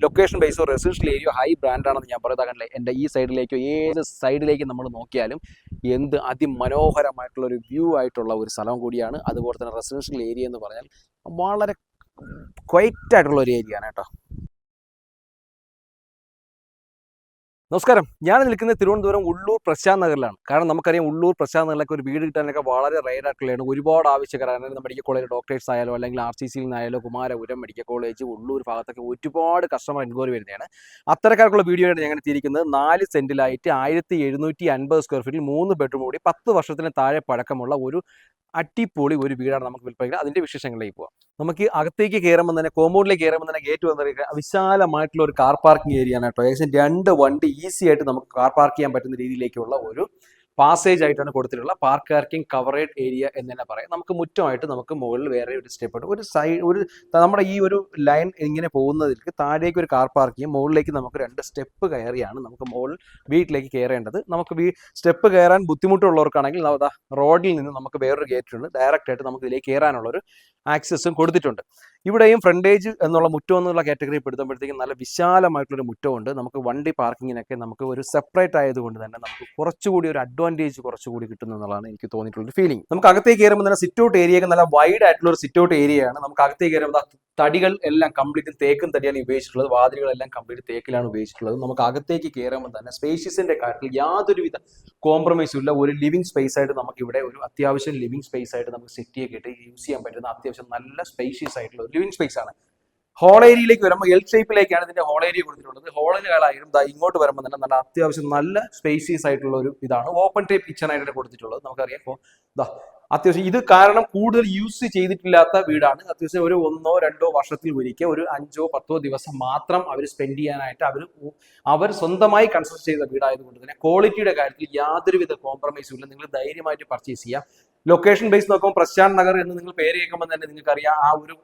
Location ബേസോ residential area high ബ്രാൻഡാണെന്ന് ഞാൻ പറയുന്നത്. എൻ്റെ ഈ സൈഡിലേക്കോ ഏത് സൈഡിലേക്ക് നമ്മൾ നോക്കിയാലും എന്ത് അതിമനോഹരമായിട്ടുള്ള ഒരു വ്യൂ ആയിട്ടുള്ള ഒരു സ്ഥലം കൂടിയാണ്. അതുപോലെ തന്നെ റെസിഡൻഷ്യൽ ഏരിയ എന്ന് പറഞ്ഞാൽ വളരെ ക്വൈറ്റ് ആയിട്ടുള്ള ഒരു ഏരിയ ആണ് കേട്ടോ. നമസ്കാരം, ഞാൻ നിൽക്കുന്നത് തിരുവനന്തപുരം ഉള്ളൂർ പ്രശാന്ത് നഗറിലാണ്. കാരണം നമുക്കറിയാം ഉള്ളൂർ പ്രശാന്ത് നഗറിലൊക്കെ ഒരു വീട് കിട്ടാനൊക്കെ വളരെ റെയർ ആയിട്ടുള്ളതാണ്. ഒരുപാട് ആവശ്യക്കാരാണ്. മെഡിക്കൽ കോളേജ് ഡോക്ടേഴ്സ് ആയാലോ അല്ലെങ്കിൽ RCCയിൽ നിന്നായാലോ കുമാരപുരം മെഡിക്കൽ കോളേജ് ഉള്ളൂർ ഭാഗത്തൊക്കെ ഒരുപാട് കസ്റ്റമർ എൻക്വയറി വരുന്നതാണ്. അത്തരക്കാർക്കുള്ള വീഡിയോ ആണ് ഞങ്ങൾ എത്തിയിരിക്കുന്നത്. 4 സെന്റിലായിട്ട് 1750 സ്ക്വയർ ഫീറ്റിൽ 3 ബെഡ്റൂം കൂടി 10 വർഷത്തിന് താഴെ പഴക്കമുള്ള ഒരു അടിപൊളി ഒരു വീടാണ് നമുക്ക് വിൽപ്പന. അതിന്റെ വിശേഷങ്ങളിലേക്ക് പോകാം. നമുക്ക് അകത്തേക്ക് കയറുമ്പോൾ തന്നെ കോമ്പൗണ്ടിലേക്ക് കയറുമ്പോൾ തന്നെ ഗേറ്റ് വന്നിരിക്കുക വിശാലമായിട്ടുള്ള ഒരു കാർ പാർക്കിംഗ് ഏരിയ ആണ് കേട്ടോ. ഏകദേശം 2 വണ്ടി ഈസി ആയിട്ട് നമുക്ക് കാർ പാർക്ക് ചെയ്യാൻ പറ്റുന്ന രീതിയിലേക്കുള്ള ഒരു പാസേജ് ആയിട്ടാണ് കൊടുത്തിട്ടുള്ള പാർക്ക് പാർക്കിംഗ് കവറേജ് ഏരിയ എന്ന് തന്നെ പറയാം. നമുക്ക് മുറ്റമായിട്ട് നമുക്ക് മുകളിൽ വേറെ ഒരു സ്റ്റെപ്പ് ഉണ്ട്. ഒരു സൈഡ് ഒരു നമ്മുടെ ഈ ഒരു ലൈൻ ഇങ്ങനെ പോകുന്നതിലേക്ക് താഴേക്ക് ഒരു കാർ പാർക്ക് ചെയ്യും. മുകളിലേക്ക് നമുക്ക് 2 സ്റ്റെപ്പ് കയറിയാണ് നമുക്ക് മുകളിൽ വീട്ടിലേക്ക് കയറേണ്ടത്. നമുക്ക് സ്റ്റെപ്പ് കയറാൻ ബുദ്ധിമുട്ടുള്ളവർക്കാണെങ്കിൽ റോഡിൽ നിന്ന് നമുക്ക് വേറൊരു ഗേറ്റ് ഉണ്ട്. ഡയറക്റ്റ് ആയിട്ട് നമുക്ക് ഇതിലേക്ക് കയറാനുള്ള ഒരു ആക്സസും കൊടുത്തിട്ടുണ്ട്. ഇവിടെയും ഫ്രണ്ടേജ് എന്നുള്ള മുറ്റം എന്നുള്ള കാറ്റഗറി പെടുത്തുമ്പോഴത്തേക്കും നല്ല വിശാലമായിട്ടുള്ളൊരു മുറ്റമുണ്ട്. നമുക്ക് വണ്ടി പാർക്കിങ്ങിനൊക്കെ നമുക്ക് ഒരു സെപ്പറേറ്റ് ആയതുകൊണ്ട് തന്നെ നമുക്ക് കുറച്ചുകൂടി ഒരു അഡ്വാൻറ്റേജ് കുറച്ചുകൂടി കിട്ടുന്നു എന്നുള്ളതാണ് എനിക്ക് തോന്നിയിട്ടുള്ള ഒരു ഫീലിംഗ്. നമുക്ക് അകത്തേക്ക് കയറുമ്പോൾ തന്നെ സിറ്റ് ഔട്ട് ഏരിയ നല്ല വൈഡ് ആയിട്ടുള്ള ഒരു സിറ്റ് ഔട്ട് ഏരിയയാണ്. നമുക്ക് അകത്തേക്ക് കയറുമ്പോൾ തടികൾ എല്ലാം കംപ്ലീറ്റ് തേക്കും തടിയാണ് ഉപയോഗിച്ചിട്ടുള്ളത്. വാതിലുകളെല്ലാം കംപ്ലീറ്റ് തേക്കിലാണ് ഉപയോഗിച്ചിട്ടുള്ളത്. നമുക്ക് അകത്തേക്ക് കയറുമ്പോൾ തന്നെ സ്പേഷ്യസിന്റെ കാര്യത്തിൽ യാതൊരുവിധ കോംപ്രമൈസും ഇല്ല. ഒരു ലിവിംഗ് സ്പേസ് ആയിട്ട് നമുക്ക് ഇവിടെ ഒരു അത്യാവശ്യം ലിവിംഗ് സ്പേസ് ആയിട്ട് നമുക്ക് സെറ്റ് ചെയ്തിട്ട് യൂസ് ചെയ്യാൻ പറ്റുന്ന അത്യാവശ്യം നല്ല സ്പേഷ്യസ് ആയിട്ടുള്ള ഒരു ലിവിംഗ് സ്പേസ് ആണ്. ഹോൾ ഏരിയയിലേക്ക് വരുമ്പോൾ എൽ ഷേപ്പിലേക്കാണ് ഇതിന്റെ ഹോൾ ഏരിയ കൊടുത്തിട്ടുള്ളത്. ഹോളിനുകളായാലും ഇങ്ങോട്ട് വരുമ്പോൾ തന്നെ നല്ല അത്യാവശ്യം നല്ല സ്പേഷ്യസ് ആയിട്ടുള്ള ഒരു ഇതാണ്. ഓപ്പൺ ടൈപ്പ് കിച്ചൺ ആയിട്ട് കൊടുത്തിട്ടുള്ളത്. നമുക്കറിയാം ഇപ്പോൾ അത്യാവശ്യം ഇത് കാരണം കൂടുതൽ യൂസ് ചെയ്തിട്ടില്ലാത്ത വീടാണ്. അത്യാവശ്യം ഒരു 1-2 വർഷത്തിൽ ഒരിക്കൽ ഒരു 5-10 ദിവസം മാത്രം അവർ സ്പെൻഡ് ചെയ്യാനായിട്ട് അവർ സ്വന്തമായി കൺസ്ട്രക്ട് ചെയ്ത വീടായതുകൊണ്ട് തന്നെ ക്വാളിറ്റിയുടെ കാര്യത്തിൽ യാതൊരുവിധ കോംപ്രമൈസും ഇല്ല. നിങ്ങൾ ധൈര്യമായിട്ട് പർച്ചേസ് ചെയ്യാം. ലൊക്കേഷൻ ബേസ് നോക്കുമ്പോൾ പ്രശാന്ത് നഗർ എന്ന് നിങ്ങൾ പേര് കേൾക്കുമ്പോൾ തന്നെ നിങ്ങൾക്കറിയാം ആ ഒരു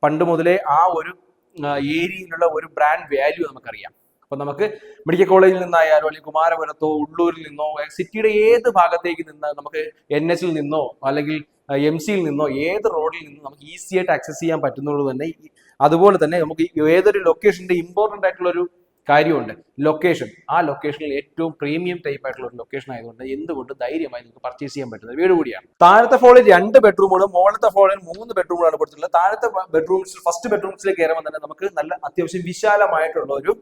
പണ്ട് മുതലേ ആ ഒരു ഏരിയയിലുള്ള ഒരു ബ്രാൻഡ് വാല്യൂ നമുക്കറിയാം. അപ്പൊ നമുക്ക് മെഡിക്കൽ കോളേജിൽ നിന്നായാലോ അല്ലെങ്കിൽ കുമാരപുരത്തോ ഉള്ളൂരിൽ നിന്നോ സിറ്റിയുടെ ഏത് ഭാഗത്തേക്ക് നിന്ന് നമുക്ക് NH നിന്നോ അല്ലെങ്കിൽ MC നിന്നോ ഏത് റോഡിൽ നിന്നോ നമുക്ക് ഈസി ആയിട്ട് ആക്സസ് ചെയ്യാൻ പറ്റുന്നുള്ളൂ തന്നെ. അതുപോലെ തന്നെ നമുക്ക് ഏതൊരു ലൊക്കേഷന്റെ ഇമ്പോർട്ടന്റ് ആയിട്ടുള്ള ഒരു കാര്യമുണ്ട്, ലൊക്കേഷൻ. ആ ലൊക്കേഷനിൽ ഏറ്റവും പ്രീമിയം ടൈപ്പ് ആയിട്ടുള്ള ഒരു ലൊക്കേഷൻ ആയതുകൊണ്ട് എന്തുകൊണ്ട് ധൈര്യമായി നിങ്ങൾക്ക് പർച്ചേസ് ചെയ്യാൻ പറ്റുന്ന വീട് കൂടിയാണ്. താഴത്തെ ഫ്ലോറിൽ 2 ബെഡ്റൂമുകളും മുകളിലത്തെ ഫ്ലോറിൽ 3 ബെഡ്റൂമുകളാണ് കൊടുത്തിട്ടുള്ളത്. താഴത്തെ ഫസ്റ്റ് ബെഡ്റൂംസിലേക്ക് കയറുമ്പോൾ തന്നെ നമുക്ക് നല്ല അത്യാവശ്യം വിശാലമായിട്ടുള്ള ഒരു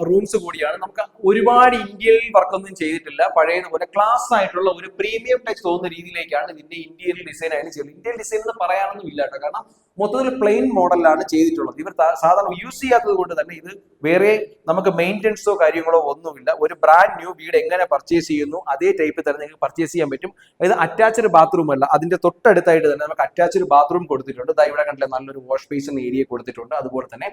റൂംസ് കൂടിയാണ്. നമുക്ക് ഒരുപാട് ഇന്റീരിയൽ വർക്കൊന്നും ചെയ്തിട്ടില്ല. പഴയതുപോലെ ക്ലാസ് ആയിട്ടുള്ള ഒരു പ്രീമിയം ടച്ച് തോന്നുന്ന രീതിയിലേക്കാണ് ഇതിന്റെ ഇന്റീരിയൽ ഡിസൈൻ ആയിട്ട് ചെയ്തത്. ഇന്റീരിയൽ ഡിസൈൻ എന്ന് പറയാനൊന്നും ഇല്ല കേട്ടോ. കാരണം മൊത്തത്തിൽ പ്ലെയിൻ മോഡലാണ് ചെയ്തിട്ടുള്ളത്. ഇവർ സാധാരണ യൂസ് ചെയ്യാത്തത് കൊണ്ട് തന്നെ ഇത് വേറെ നമുക്ക് മെയിൻ്റെനൻസോ കാര്യങ്ങളോ ഒന്നുമില്ല. ഒരു ബ്രാൻഡ് ന്യൂ വീട് എങ്ങനെ പർച്ചേസ് ചെയ്യുന്നു അതേ ടൈപ്പിൽ തന്നെ നിങ്ങൾക്ക് പർച്ചേസ് ചെയ്യാൻ പറ്റും. ഇത് അറ്റാച്ച്ഡ് ബാത്റൂം അല്ല, അതിന്റെ തൊട്ടടുത്തായിട്ട് തന്നെ നമുക്ക് അറ്റാച്ച്ഡ് ബാത്റൂം കൊടുത്തിട്ടുണ്ട്. ഇവിടെ കണ്ടില്ല നല്ലൊരു വാഷ് ബേസിൻ ഏരിയ കൊടുത്തിട്ടുണ്ട്. അതുപോലെ തന്നെ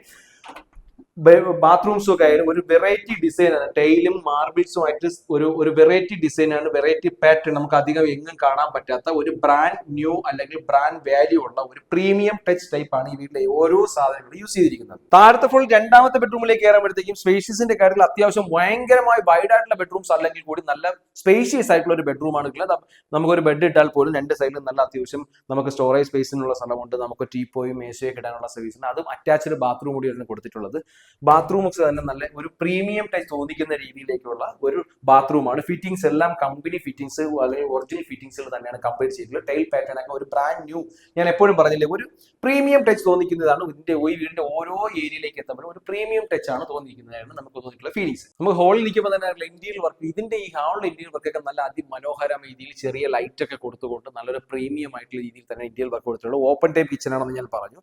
ബാത്റൂംസും ഒക്കെ ആയാലും ഒരു വെറൈറ്റി ഡിസൈൻ ആണ്. ടൈലും മാർബിൾസും ആയിട്ട് ഒരു വെറൈറ്റി ഡിസൈൻ ആണ്, വെറൈറ്റി പാറ്റേൺ. നമുക്ക് അധികം എങ്ങും കാണാൻ പറ്റാത്ത ഒരു ബ്രാൻഡ് ന്യൂ അല്ലെങ്കിൽ ബ്രാൻഡ് വാല്യൂ ഉള്ള ഒരു പ്രീമിയം ടച്ച് ടൈപ്പ് ആണ് ഈ വീട്ടിലെ ഓരോ സാധനങ്ങളും യൂസ് ചെയ്തിരിക്കുന്നത്. താഴത്തെ ഫുൾ രണ്ടാമത്തെ ബെഡ്റൂമിലേക്ക് കയറുമ്പോഴത്തേക്കും സ്പേഷ്യസിന്റെ കാര്യത്തിൽ അത്യാവശ്യം ഭയങ്കരമായി വൈഡ് ആയിട്ടുള്ള ബെഡ്റൂംസ് അല്ലെങ്കിൽ കൂടി നല്ല സ്പേഷ്യസ് ആയിട്ടുള്ള ഒരു ബെഡ്റൂം ആണ് ഉള്ളത്. നമുക്കൊരു ബെഡ് ഇട്ടാൽ പോലും 2 സൈഡിലും നല്ല അത്യാവശ്യം നമുക്ക് സ്റ്റോറേജ് സ്പേസിനുള്ള സ്ഥലമുണ്ട്. നമുക്ക് ടീപ്പോയും മേശയൊക്കെ ഇടാനുള്ള സർവീസിന് അതും അറ്റാച്ച്ഡ് ബാത്റൂം കൂടിയാണ് കൊടുത്തിട്ടുള്ളത്. ബാത്റൂംസ് തന്നെ നല്ല ഒരു പ്രീമിയം ടൈപ്പ് തോന്നിക്കുന്ന രീതിയിലേക്കുള്ള ഒരു ബാത്റൂമാണ്. ഫിറ്റിംഗ്സ് എല്ലാം കമ്പനി ഫിറ്റിംഗ്സ് അല്ലെങ്കിൽ ഒറിജിനൽ ഫിറ്റിംഗ്സിൽ തന്നെയാണ് കംപ്ലീറ്റ് ചെയ്തിട്ടുള്ളത്. ടൈൽ പാറ്റേൺ ഒക്കെ ഒരു ബ്രാൻഡ് ന്യൂ, ഞാൻ എപ്പോഴും പറഞ്ഞില്ലേ, ഒരു പ്രീമിയം ടച്ച് തോന്നിക്കുന്നതാണ്. വീടിന്റെ ഓരോ ഏരിയയിലേക്ക് എത്തുമ്പോൾ ഒരു പ്രീമിയം ടച്ച് ആണ് തോന്നിക്കുന്നതാണ് നമുക്ക് തോന്നിയിട്ടുള്ള ഫീലിംഗ്സ്. നമുക്ക് ഹോളിൽ നിൽക്കുമ്പോൾ തന്നെ ഇന്റീരിയൽ വർക്ക്, ഇതിന്റെ ഈ ഹാളിന്റെ ഇന്റീരിയൽ വർക്കൊക്കെ നല്ല അതിമനോഹരമായ രീതിയിൽ ചെറിയ ലൈറ്റ് ഒക്കെ കൊടുത്തുകൊണ്ട് നല്ലൊരു പ്രീമിയം ആയിട്ടുള്ള രീതിയിൽ തന്നെ ഇന്റീരിയൽ വർക്ക് കൊടുത്തിട്ടുള്ളത്. ഓപ്പൺ ടൈപ്പ് കിച്ചൺ ആണെന്ന് ഞാൻ പറഞ്ഞു.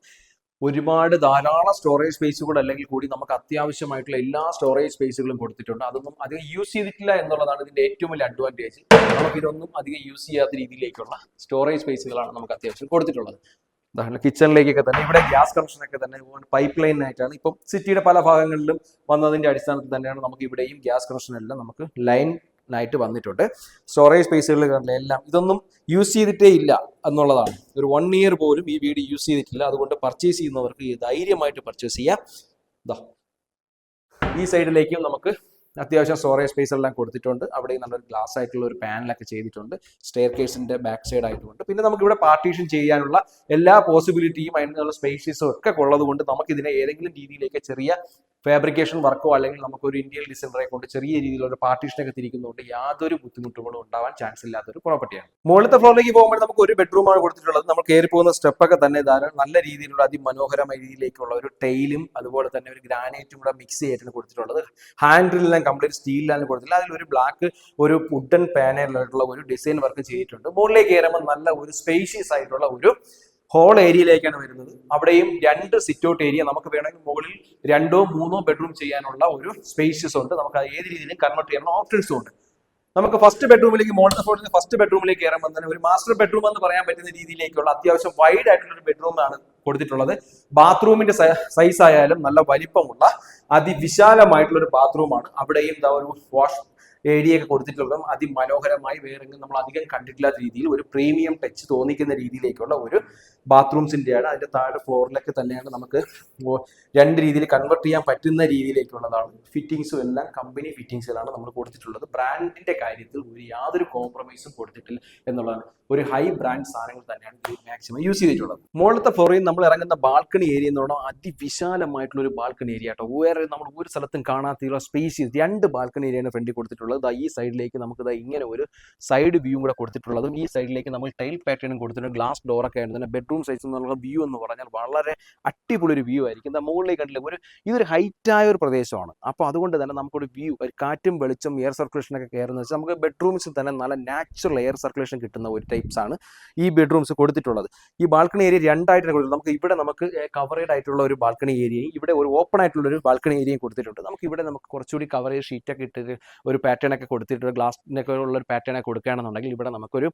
ധാരാളം സ്റ്റോറേജ് സ്പേസുകൾ അല്ലെങ്കിൽ കൂടി നമുക്ക് അത്യാവശ്യമായിട്ടുള്ള എല്ലാ സ്റ്റോറേജ് സ്പേസുകളും കൊടുത്തിട്ടുണ്ട്. അതൊന്നും അധികം യൂസ് ചെയ്തിട്ടില്ല എന്നുള്ളതാണ് ഇതിന്റെ ഏറ്റവും വലിയ അഡ്വാൻറ്റേജ്. നമുക്ക് ഇതൊന്നും അധികം യൂസ് ചെയ്യാത്ത രീതിയിലേക്കുള്ള സ്റ്റോറേജ് സ്പേസുകളാണ് നമുക്ക് അത്യാവശ്യം കൊടുത്തിട്ടുള്ളത്. കിച്ചണിലേക്കൊക്കെ തന്നെ ഇവിടെ ഗ്യാസ് കണക്ഷൻ ഒക്കെ തന്നെ പൈപ്പ് ലൈൻ ആയിട്ടാണ് ഇപ്പം സിറ്റിയുടെ പല ഭാഗങ്ങളിലും വന്നതിന്റെ അടിസ്ഥാനത്തിൽ തന്നെയാണ് നമുക്ക് ഇവിടെയും ഗ്യാസ് കണക്ഷൻ എല്ലാം നമുക്ക് ലൈൻ ആയിട്ട് വന്നിട്ടുണ്ട്. സ്റ്റോറേജ് സ്പേസുകളിൽ എല്ലാം ഇതൊന്നും യൂസ് ചെയ്തിട്ടേ ഇല്ല എന്നുള്ളതാണ്. ഒരു 1 ഇയർ പോലും ഈ വീട് യൂസ് ചെയ്തിട്ടില്ല. അതുകൊണ്ട് പർച്ചേസ് ചെയ്യുന്നവർക്ക് ധൈര്യമായിട്ട് പർച്ചേസ് ചെയ്യാം. ഈ സൈഡിലേക്കും നമുക്ക് അത്യാവശ്യം സ്റ്റോറേജ് സ്പേസ് എല്ലാം കൊടുത്തിട്ടുണ്ട്. അവിടെ നല്ലൊരു ഗ്ലാസ് ആയിട്ടുള്ള ഒരു പാനലൊക്കെ ചെയ്തിട്ടുണ്ട്. സ്റ്റെയർ കേസിന്റെ ബാക്ക് സൈഡ് ആയിട്ടുണ്ട്. പിന്നെ നമുക്ക് ഇവിടെ പാർട്ടീഷൻ ചെയ്യാനുള്ള എല്ലാ പോസിബിലിറ്റിയും അതിനുള്ള സ്പേസസും ഒക്കെ ഉള്ളത് കൊണ്ട് നമുക്ക് ഇതിനെ ഏതെങ്കിലും രീതിയിലേക്ക് ചെറിയ ഫാബ്രിക്കേഷൻ വർക്കോ അല്ലെങ്കിൽ നമുക്കൊരു ഇന്ത്യൻ ഡിസൈനറെ കൊണ്ട് ചെറിയ രീതിയിലുള്ള പാർട്ടീഷനൊക്കെ തിരിക്കുന്നതുകൊണ്ട് യാതൊരു ബുദ്ധിമുട്ടുകളും ഉണ്ടാവാൻ ചാൻസ് ഇല്ലാത്തൊരു പ്രോപ്പർട്ടിയാണ്. മുകളിലത്തെ ഫ്ലോറിലേക്ക് പോകുമ്പോൾ നമുക്ക് ഒരു ബെഡ്റൂമാണ് കൊടുത്തിട്ടുള്ളത്. നമ്മൾ കയറി പോകുന്ന സ്റ്റെപ്പൊക്കെ തന്നെ ധാരാളം നല്ല രീതിയിലുള്ള അതിമനോഹരമായ രീതിയിലേക്കുള്ള ഒരു ടൈലും അതുപോലെ തന്നെ ഒരു ഗ്രാനൈറ്റും കൂടെ മിക്സ് ചെയ്തിട്ടാണ് കൊടുത്തിട്ടുള്ളത്. ഹാൻഡിലെല്ലാം കംപ്ലീറ്റ് സ്റ്റീലിലാണ് കൊടുത്തില്ല. അതിലൊരു ബ്ലാക്ക് ഒരു വുഡൻ പാനലായിട്ടുള്ള ഒരു ഡിസൈൻ വർക്ക് ചെയ്തിട്ടുണ്ട്. മുകളിലേക്ക് കയറുമ്പോൾ നല്ല ഒരു സ്പേഷ്യസ് ആയിട്ടുള്ള ഒരു ഹോൾ ഏരിയയിലേക്കാണ് വരുന്നത്. അവിടെയും 2 സിറ്റ് ഔട്ട് ഏരിയ നമുക്ക് വേണമെങ്കിൽ മുകളിൽ 2 or 3 ബെഡ്റൂം ചെയ്യാനുള്ള ഒരു സ്പേഷ്യസ് ഉണ്ട്. നമുക്ക് അത് ഏത് രീതിയിലും കൺവേർട്ട് ചെയ്യാനുള്ള ഓപ്ഷൻസും ഉണ്ട്. നമുക്ക് ഫസ്റ്റ് ബെഡ്റൂമിലേക്ക് മോഡൽ ഫോർട്ടിന് ഫസ്റ്റ് ബെഡ്റൂമിലേക്ക് കയറുമ്പോൾ തന്നെ ഒരു മാസ്റ്റർ ബെഡ്റൂം എന്ന് പറയാൻ പറ്റുന്ന രീതിയിലേക്കുള്ള അത്യാവശ്യം വൈഡ് ആയിട്ടുള്ള ഒരു ബെഡ്റൂമാണ് കൊടുത്തിട്ടുള്ളത്. ബാത്റൂമിന്റെ സൈസ് ആയാലും നല്ല വലിപ്പമുള്ള അതിവിശാലമായിട്ടുള്ള ഒരു ബാത്റൂമാണ്. അവിടെയും ഒരു വാഷ് ഏരിയ ഒക്കെ കൊടുത്തിട്ടുള്ളതും അതിമനോഹരമായി വേറെങ്കിലും നമ്മൾ അധികം കണ്ടിട്ടില്ലാത്ത രീതിയിൽ ഒരു പ്രീമിയം ടച്ച് തോന്നിക്കുന്ന രീതിയിലേക്കുള്ള ഒരു ബാത്റൂംസിന്റെയാണ്. അതിന്റെ താഴെ ഫ്ലോറിലൊക്കെ തന്നെയാണ് നമുക്ക് 2 രീതിയിൽ കൺവേർട്ട് ചെയ്യാൻ പറ്റുന്ന രീതിയിലേക്കുള്ളതാണ്. ഫിറ്റിംഗ്സും എല്ലാം കമ്പനി ഫിറ്റിംഗ്സുകളാണ് നമ്മൾ കൊടുത്തിട്ടുള്ളത്. ബ്രാൻഡിന്റെ കാര്യത്തിൽ യാതൊരു കോംപ്രമൈസും കൊടുത്തിട്ടില്ല എന്നുള്ളതാണ്. ഒരു ഹൈ ബ്രാൻഡ് സാധനങ്ങൾ തന്നെയാണ് ഗ്രീൻ മാക്സിമം യൂസ് ചെയ്തിട്ടുള്ളത്. മുകളിലത്തെ ഫ്ലോറിൽ നമ്മൾ ഇറങ്ങുന്ന ബാൽക്കണി ഏരിയ എന്ന് പറഞ്ഞാൽ അതിവിശാലമായിട്ടുള്ള ഒരു ബാൽക്കണി ഏരിയ കേട്ടോ. വേറെ നമ്മൾ ഒരു സ്ഥലത്തും കാണാത്ത സ്പേസ് 2 ബാൽക്കണി ഏരിയയാണ് ഫ്രണ്ടിൽ കൊടുത്തിട്ടുള്ളത്. ഈ സൈഡിലേക്ക് നമുക്ക് ഇങ്ങനെ ഒരു സൈഡ് വ്യൂ കൂടെ കൊടുത്തിട്ടുള്ളതും ഈ സൈഡിലേക്ക് നമ്മൾ ടൈൽ പാറ്റേണും കൊടുത്തിട്ടുണ്ട്. ഗ്ലാസ് ഡോറൊക്കെ ആയിരുന്നു. തന്നെ ബെഡ്റൂം സൈസ് എന്നുള്ള വ്യൂ എന്ന് പറഞ്ഞാൽ വളരെ അടിപൊളി ഒരു വ്യൂ ആയിരിക്കും. മുകളിലേക്ക് കണ്ടില്ല ഇതൊരു ഹൈറ്റായ ഒരു പ്രദേശമാണ്. അപ്പോൾ അതുകൊണ്ട് തന്നെ നമുക്കൊരു വ്യൂ, ഒരു കാറ്റും വെളിച്ചം എയർ സർക്കുലേഷൻ ഒക്കെ കയറുന്ന വെച്ചാൽ നമുക്ക് ബെഡ്റൂംസിൽ തന്നെ നല്ല നാച്ചുറൽ എയർ സർക്കുലേഷൻ കിട്ടുന്ന ഒരു ടൈപ്സ് ആണ് ഈ ബെഡ്റൂംസ് കൊടുത്തിട്ടുള്ളത്. ഈ ബാൽക്കണി ഏരിയ 2 ആയിട്ട് കൊടുത്തിട്ടുണ്ട്. നമുക്ക് ഇവിടെ നമുക്ക് കവറേഡ് ആയിട്ടുള്ള ഒരു ബാൽക്കണി ഏരിയയും ഇവിടെ ഒരു ഓപ്പൺ ആയിട്ടുള്ള ഒരു ബാൽക്കണി ഏരിയയും കൊടുത്തിട്ടുണ്ട്. നമുക്ക് ഇവിടെ നമുക്ക് കുറച്ചുകൂടി കവറേജ് ഷീറ്റൊക്കെ ഇട്ടിട്ട് ഒരു പാറ്റേൺ ഒക്കെ കൊടുത്തിട്ട് ഗ്ലാസിനൊക്കെ ഉള്ള ഒരു പാറ്റേൺ ഒക്കെ കൊടുക്കുകയാണെന്നുണ്ടെങ്കിൽ ഇവിടെ നമുക്കൊരു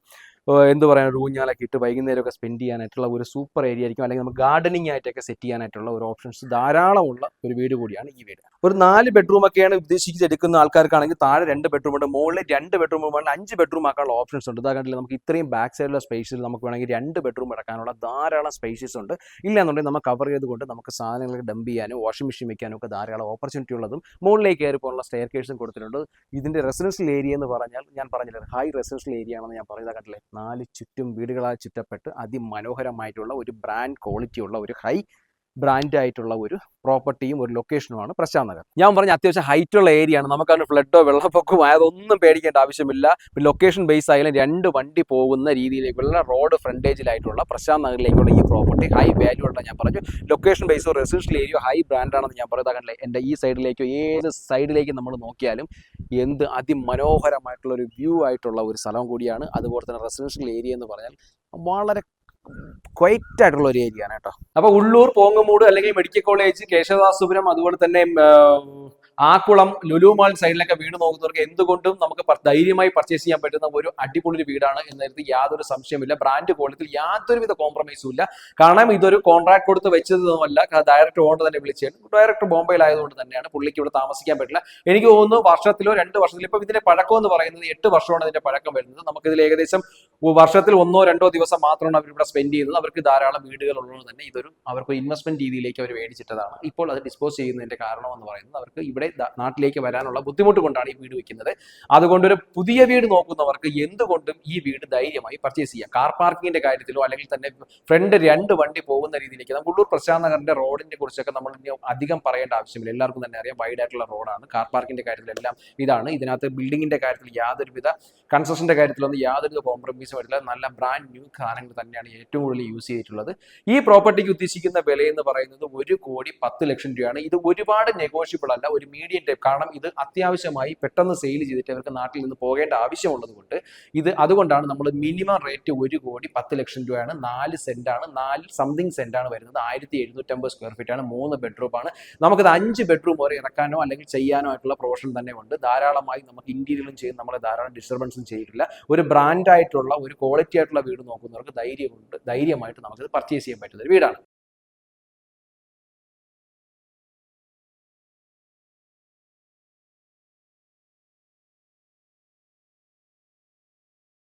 എന്ത് പറയുക ഊഞ്ഞാലൊക്കെ ഇട്ട് വൈകുന്നേരമൊക്കെ സ്പെൻഡ് ചെയ്യാനായിട്ടുള്ള ഒരു സൂപ്പർ ഏരിയ ആയിരിക്കും. അല്ലെങ്കിൽ നമുക്ക് ഗാർഡനിങ് ആയിട്ടൊക്കെ സെറ്റ് ചെയ്യാനായിട്ടുള്ള ഒരു ഓപ്ഷൻസ് ധാരാളമുള്ള ഒരു വീട് കൂടിയാണ് ഈ വീട്. ഒരു 4 ബെഡ്റൂം ഒക്കെയാണ് ഉദ്ദേശിച്ചെടുക്കുന്ന ആൾക്കാർക്കാണെങ്കിൽ താഴെ 2 ബെഡ്റൂം ഉണ്ട്, മുകളിൽ 2 ബെഡ്റൂം വേണമെങ്കിൽ 5 ബെഡ്റൂം ആക്കാനുള്ള ഓപ്ഷൻസ് ഉണ്ട്. അതാകണ്ടില്ല നമുക്ക് ഇത്രയും ബാക്ക് സൈഡിലുള്ള സ്പേസിൽ നമുക്ക് വേണമെങ്കിൽ 2 ബെഡ്റൂം എടുക്കാനുള്ള ധാരാളം സ്പേസസ് ഉണ്ട്. ഇല്ലാന്നുണ്ടെങ്കിൽ നമുക്ക് കവർ ചെയ്തുകൊണ്ട് നമുക്ക് സാധനങ്ങൾ ഡംപ് ചെയ്യാനോ വാഷിംഗ് മെഷീൻ വെക്കാനോ ഒക്കെ ധാരാളം ഓപ്പർച്യൂണിറ്റി ഉള്ളതും മുകളിലേക്ക് കയറി പോകാനുള്ള സ്റ്റെയർ കേസും കൊടുത്തിട്ടുണ്ട്. ഇതിന്റെ റെസിഡൻഷ്യൽ ഏരിയ എന്ന് പറഞ്ഞാൽ ഞാൻ പറഞ്ഞില്ല, ഹൈ റെസിഡൻഷ്യൽ ഏരിയ ആണെന്ന് ഞാൻ പറയുന്നത് കണ്ടില്ലേ. 4 ചുറ്റും വീടുകളാൽ ചുറ്റപ്പെട്ട് അതിമനോഹരമായിട്ടുള്ള ഒരു ബ്രാൻഡ് ക്വാളിറ്റി ഉള്ള ഒരു ഹൈ ബ്രാൻഡ് ആയിട്ടുള്ള ഒരു പ്രോപ്പർട്ടിയും ഒരു ലൊക്കേഷനുമാണ് പ്രശാന്ത് നഗർ. ഞാൻ പറഞ്ഞ അത്യാവശ്യം ഹൈറ്റുള്ള ഏരിയ ആണ്. നമുക്കതിന് ഫ്ലഡോ വെള്ളപ്പൊക്കമോ അതൊന്നും പേടിക്കേണ്ട ആവശ്യമില്ല. ലൊക്കേഷൻ ബേസ് ആയാലും 2 വണ്ടി പോകുന്ന രീതിയിലേക്കുള്ള റോഡ് ഫ്രണ്ടേജിലായിട്ടുള്ള പ്രശാന്ത് നഗറിലേക്കുള്ള ഈ പ്രോപ്പർട്ടി ഹൈ വാല്യൂ ഉള്ള ഞാൻ പറഞ്ഞു. ലൊക്കേഷൻ ബേസോ റെസിഡൻഷ്യൽ ഏരിയ ഹൈ ബ്രാൻഡാണെന്ന് ഞാൻ പറയുന്നത് കണ്ടില്ലേ. എൻ്റെ ഈ സൈഡിലേക്കോ ഏത് സൈഡിലേക്ക് നമ്മൾ നോക്കിയാലും എന്ത് അതിമനോഹരമായിട്ടുള്ള ഒരു വ്യൂ ആയിട്ടുള്ള ഒരു സ്ഥലം കൂടിയാണ്. അതുപോലെ തന്നെ റെസിഡൻഷ്യൽ ഏരിയ എന്ന് പറഞ്ഞാൽ വളരെ ക്വൈറ്റ് ആയിട്ടുള്ള ഒരു ഏരിയ ആണ് കേട്ടോ. അപ്പൊ ഉള്ളൂർ, പോങ്ങമൂട് അല്ലെങ്കിൽ മെഡിക്കൽ കോളേജ്, കേശവദാസപുരം, അതുപോലെ തന്നെ ആക്കുളം, ലുലു മാൾ സൈഡിലൊക്കെ വീട് നോക്കുന്നവർക്ക് എന്തുകൊണ്ടും നമുക്ക് ധൈര്യമായി പർച്ചേസ് ചെയ്യാൻ പറ്റുന്ന ഒരു അടിപൊളി വീടാണ് എന്നതിൽ യാതൊരു സംശയമില്ല. ബ്രാൻഡ് ക്വാളിറ്റിയിൽ യാതൊരുവിധ കോംപ്രമൈസും ഇല്ല. കാരണം ഇതൊരു കോൺട്രാക്ട് കൊടുത്ത് വെച്ചതൊന്നുമല്ല, ഡയറക്റ്റ് ഓണർ തന്നെ വിളിച്ചാണ്. ഡയറക്റ്റ് ബോംബെയിലായതുകൊണ്ട് തന്നെയാണ് പുള്ളിക്ക് ഇവിടെ താമസിക്കാൻ പറ്റില്ല. എനിക്ക് തോന്നുന്നു വർഷത്തിലോ 2 വർഷത്തിലോ, ഇപ്പൊ ഇതിന്റെ പഴക്കം എന്ന് പറയുന്നത് 8 വർഷമാണ് ഇതിന്റെ പഴക്കം വരുന്നത്. നമുക്കിതിൽ ഏകദേശം വർഷത്തിൽ 1 or 2 ദിവസം മാത്രമാണ് അവർ ഇവിടെ സ്പെൻഡ് ചെയ്യുന്നത്. അവർക്ക് ധാരാളം വീടുകൾ ഉള്ളത് തന്നെ ഇതൊരു അവർക്ക് ഇൻവെസ്റ്റ്മെന്റ് രീതിയിലേക്ക് അവർ മേടിച്ചിട്ടതാണ്. ഇപ്പോൾ അത് ഡിസ്പോസ് ചെയ്യുന്നതിന്റെ കാരണം എന്ന് പറയുന്നത് അവർക്ക് ഇവിടെ നാട്ടിലേക്ക് വരാനുള്ള ബുദ്ധിമുട്ട് കൊണ്ടാണ് ഈ വീട് വെക്കുന്നത്. അതുകൊണ്ടൊരു പുതിയ വീട് നോക്കുന്നവർക്ക് എന്തുകൊണ്ടും ഈ വീട് ധൈര്യമായി പർച്ചേസ് ചെയ്യാം. കാർ പാർക്കിങ്ങിന്റെ കാര്യത്തിലോ അല്ലെങ്കിൽ തന്നെ ഫ്രണ്ട് 2 വണ്ടി പോകുന്ന രീതിയിലേക്ക് നമുക്ക് ഉള്ളൂർ പ്രശാന്ത് നഗറിന്റെ റോഡിനെ കുറിച്ചൊക്കെ നമ്മൾ അധികം പറയേണ്ട ആവശ്യമില്ല. എല്ലാവർക്കും തന്നെ അറിയാം, വൈഡ് ആയിട്ടുള്ള റോഡാണ്. കാർ പാർക്കിന്റെ കാര്യത്തിലെല്ലാം ഇതാണ്. ഇതിനകത്ത് ബിൽഡിങ്ങിന്റെ കാര്യത്തിൽ യാതൊരുവിധ കൺസ്ട്രക്ഷന്റെ കാര്യത്തിലൊന്നും യാതൊരു കോംപ്രമൈസും വരില്ല. നല്ല ബ്രാൻഡ് ന്യൂ സാധനങ്ങൾ തന്നെയാണ് ഏറ്റവും കൂടുതൽ യൂസ് ചെയ്തിട്ടുള്ളത്. ഈ പ്രോപ്പർട്ടിക്ക് ഉദ്ദേശിക്കുന്ന വില എന്ന് പറയുന്നത് 1,10,00,000 രൂപയാണ്. ഇത് ഒരുപാട് നെഗോഷ്യബിൾ അല്ല, ഒരു മീഡിയം ടൈപ്പ്. കാരണം ഇത് അത്യാവശ്യമായി പെട്ടെന്ന് സെയിൽ ചെയ്തിട്ട് അവർക്ക് നാട്ടിൽ നിന്ന് പോകേണ്ട ആവശ്യമുള്ളത് കൊണ്ട് അതുകൊണ്ടാണ് നമ്മൾ മിനിമം റേറ്റ് 1,10,00,000 രൂപയാണ്. 4 സെന്റാണ്, 4 സംതിങ് സെന്റാണ് വരുന്നത്. 1750 സ്ക്വയർ ഫീറ്റ് ആണ്. 3 ബെഡ്റൂം ആണ്. നമുക്കത് 5 ബെഡ്റൂം വരെ ഇറക്കാനോ അല്ലെങ്കിൽ ചെയ്യാനോ ആയിട്ടുള്ള പ്രൊവിഷൻ തന്നെ ഉണ്ട്. ധാരാളമായി നമുക്ക് ഇന്റീരിയറും ചെയ്ത് നമ്മളെ ധാരാളം ഡിസ്റ്റർബൻസും ചെയ്തിട്ടില്ല. ഒരു ബ്രാൻഡ് ആയിട്ടുള്ള ഒരു ക്വാളിറ്റി ആയിട്ടുള്ള വീട് നോക്കുന്നവർക്ക് ധൈര്യമായിട്ട് നമുക്കത് പർച്ചേസ് ചെയ്യാൻ പറ്റുന്ന ഒരു വീടാണ്.